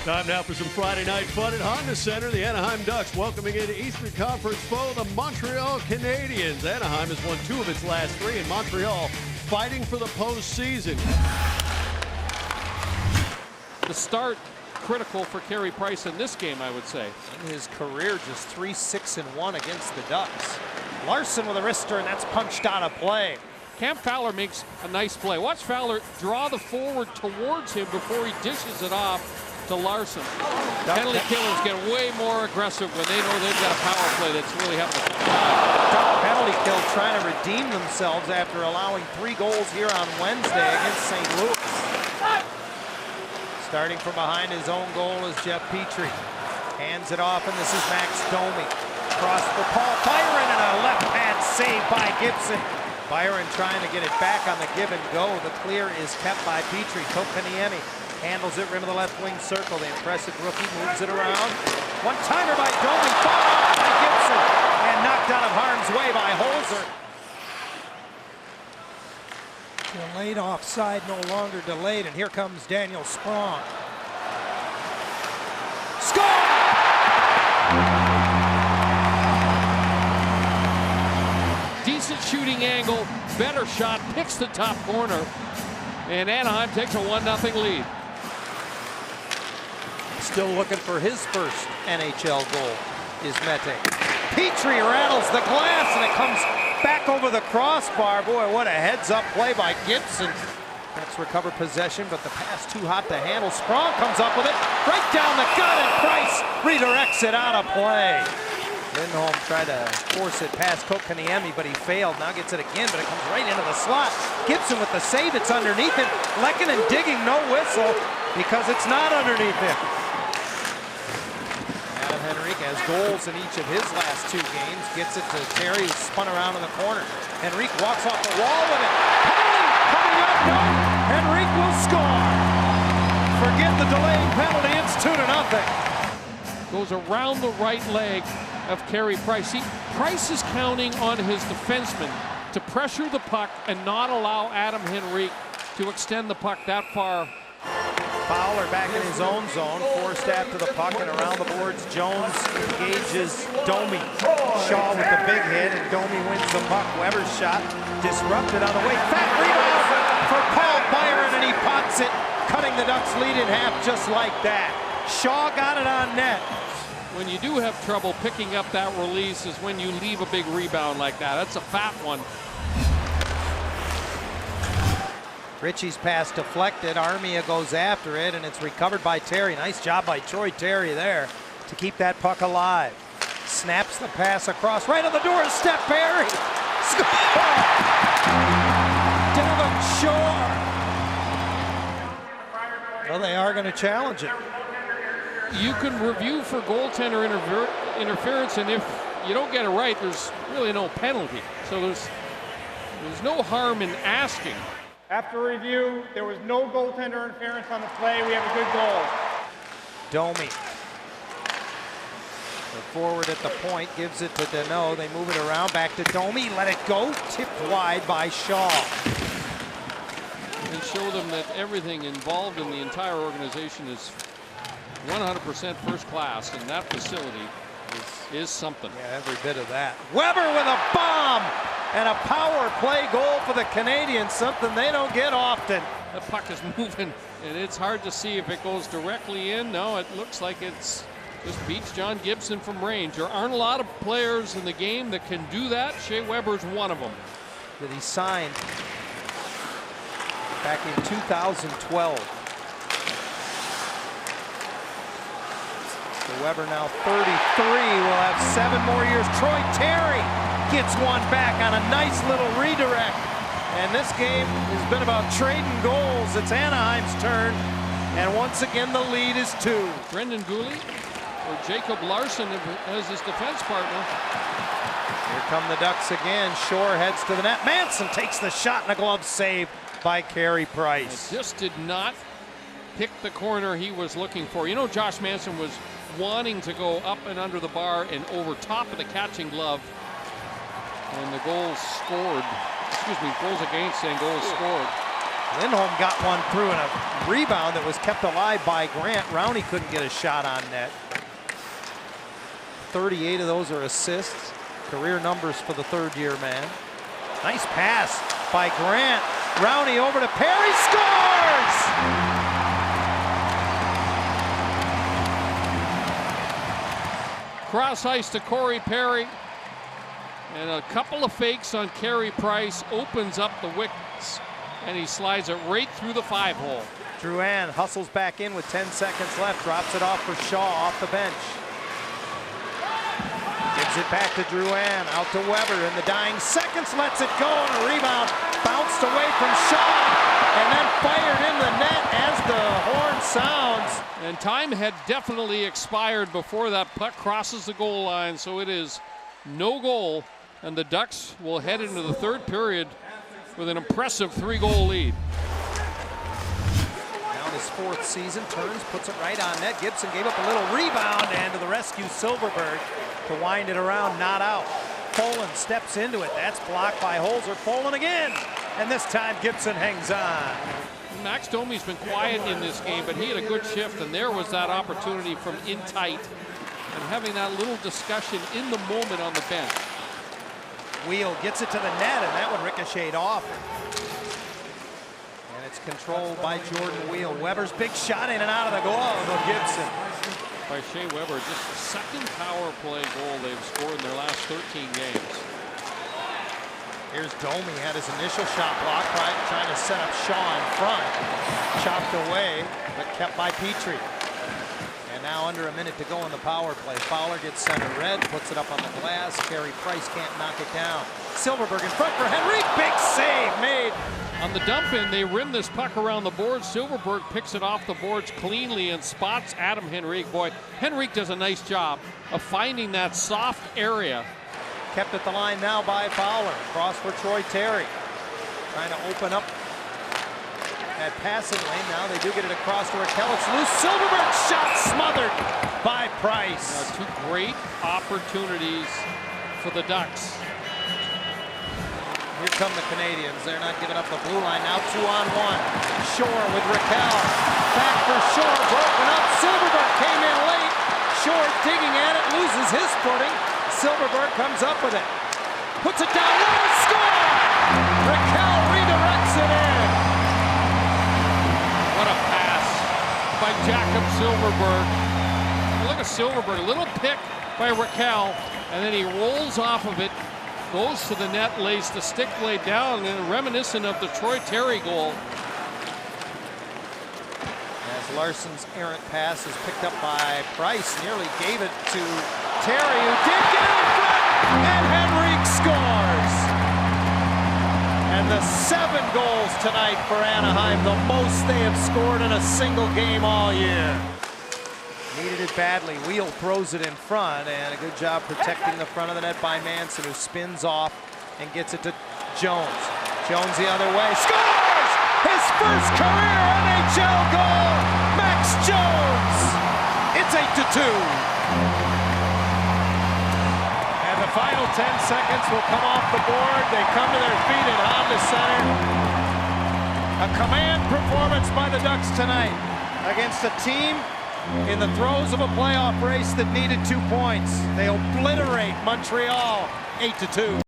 Time now for some Friday night fun at Honda Center. The Anaheim Ducks welcoming into Eastern Conference foe, the Montreal Canadiens. Anaheim has won 2 of its last 3, and Montreal fighting for the postseason. The start critical for Carey Price in this game, I would say. In his career, just 3-6-1 against the Ducks. Larson with a wrister, and that's punched out of play. Cam Fowler makes a nice play. Watch Fowler draw the forward towards him before he dishes it off to Larson. Penalty killers get way more aggressive when they know they've got a power play that's really having a Duck penalty kill trying to redeem themselves after allowing 3 goals here on Wednesday against St. Louis. Starting from behind his own goal is Jeff Petrie. Hands it off, and this is Max Domi. Cross for Paul Byron, and a left-hand save by Gibson. Byron trying to get it back on the give and go. The clear is kept by Petrie. Kotkaniemi handles it, rim of the left wing circle. The impressive rookie moves it around. One-timer by Domi, fought off by Gibson, and knocked out of harm's way by Holzer. Delayed offside, no longer delayed, and here comes Daniel Sprong. Score! decent shooting angle, better shot, picks the top corner, and Anaheim takes a 1-0 lead. Still looking for his first NHL goal is Mete. Petrie rattles the glass, and it comes back over the crossbar. Boy, what a heads-up play by Gibson. That's recovered possession, but the pass too hot to handle. Sprong comes up with it, right down the gut, and Price redirects it out of play. Lindholm tried to force it past Kotkaniemi, but he failed. Now gets it again, but it comes right into the slot. Gibson with the save, it's underneath him. Lehkonen digging, no whistle, because it's not underneath him. Adam Henrique has goals in each of his last 2 games. Gets it to Terry, who's spun around in the corner. Henrique walks off the wall with it. Coming up, no! Henrique will score. Forget the delaying penalty, it's 2-0. Goes around the right leg of Carey Price. See, Price is counting on his defenseman to pressure the puck and not allow Adam Henrique to extend the puck that far. Fowler back in his own zone, forced after the puck and around the boards. Jones engages Domi. Shaw with the big hit, and Domi wins the puck. Weber's shot disrupted on the way. Fat rebound for Paul Byron, and he pots it, cutting the Ducks' lead in half just like that. Shaw got it on net. When you do have trouble picking up that release is when you leave a big rebound like that. That's a fat one. Ritchie's pass deflected. Armia goes after it, and it's recovered by Terry. Nice job by Troy Terry there to keep that puck alive. Snaps the pass across. Right on the door is Steph Barry. Score! Devon Shore. Well, they are going to challenge it. You can review for goaltender interference, and if you don't get it right, there's really no penalty. So there's no harm in asking. After review, there was no goaltender interference on the play. We have a good goal. Domi. The forward at the point gives it to Danault. They move it around, back to Domi. Let it go. Tipped wide by Shaw. And show them that everything involved in the entire organization is 100% first class, and that facility is something. Yeah, every bit of that. Weber with a bomb and a power play goal for the Canadiens, something they don't get often. The puck is moving, and it's hard to see if it goes directly in. No, it looks like it's just beats John Gibson from range. There aren't a lot of players in the game that can do that. Shea Weber's one of them. That he signed back in 2012. So Weber now 33, will have 7 more years. Troy Terry gets one back on a nice little redirect. And this game has been about trading goals. It's Anaheim's turn, and once again the lead is 2. Brendan Gooley or Jacob Larson as his defense partner. Here come the Ducks again. Shore heads to the net. Manson takes the shot, and a glove save by Carey Price. It just did not pick the corner he was looking for. You know, Josh Manson was wanting to go up and under the bar and over top of the catching glove, and the goals scored. Excuse me, goals against and goals scored. Lindholm got one through and a rebound that was kept alive by Grant. Rowney couldn't get a shot on net. 38 of those are assists. Career numbers for the third-year man. Nice pass by Grant. Rowney over to Perry, scores! Cross ice to Corey Perry. And a couple of fakes on Carey Price opens up the wickets. And he slides it right through the 5-hole. Drouin hustles back in with 10 seconds left. Drops it off for Shaw off the bench. Gives it back to Drouin, out to Weber in the dying seconds, lets it go, and a rebound bounced away from Shaw, and then fired in the net as the horn sounds. And time had definitely expired before that puck crosses the goal line, so it is no goal, and the Ducks will head into the third period with an impressive 3-goal lead. Now in his fourth season, turns, puts it right on net. Gibson gave up a little rebound, and to the rescue, Silverberg to wind it around, not out. Poland steps into it. That's blocked by Holzer. Poland again, and this time Gibson hangs on. Max Domi's been quiet in this game, but he had a good shift, and there was that opportunity from in tight and having that little discussion in the moment on the bench. Wheel gets it to the net, and that one ricocheted off. And it's controlled by Jordan Wheel. Weber's big shot in and out of the glove of Gibson. By Shea Weber, just the second power play goal they've scored in their last 13 games. Here's Domi, had his initial shot blocked by trying to set up Shaw in front. Chopped away, but kept by Petrie. And now under a minute to go in the power play. Fowler gets center red, puts it up on the glass. Carey Price can't knock it down. Silverberg in front for Henrique, big save made. On the dump in, they rim this puck around the boards. Silverberg picks it off the boards cleanly and spots Adam Henrique. Boy, Henrique does a nice job of finding that soft area. Kept at the line now by Fowler. Cross for Troy Terry. Trying to open up that passing lane. Now they do get it across to Raquel. It's loose. Silverberg shot smothered by Price. Two great opportunities for the Ducks. Here come the Canadians. They're not giving up the blue line. Now 2-on-1. Shore with Raquel. Back for Shore. Broken up. Silverberg came in late. Shore digging at it. Loses his footing. Silverberg comes up with it. Puts it down. Low. Score! Raquel redirects it in. What a pass by Jakob Silverberg. Look at Silverberg. A little pick by Raquel. And then he rolls off of it. Goes to the net, lays the stick blade down, and reminiscent of the Troy Terry goal. As Larson's errant pass is picked up by Price, nearly gave it to Terry, who did get in front, and Henrique scores. And the 7 goals tonight for Anaheim, the most they have scored in a single game all year. Needed it badly. Wheel throws it in front, and a good job protecting the front of the net by Manson, who spins off and gets it to Jones. Jones the other way. Scores! His first career NHL goal! Max Jones! It's 8-2. And the final 10 seconds will come off the board. They come to their feet at Honda Center. A command performance by the Ducks tonight against a team in the throes of a playoff race that needed 2 points. They obliterate Montreal 8-2.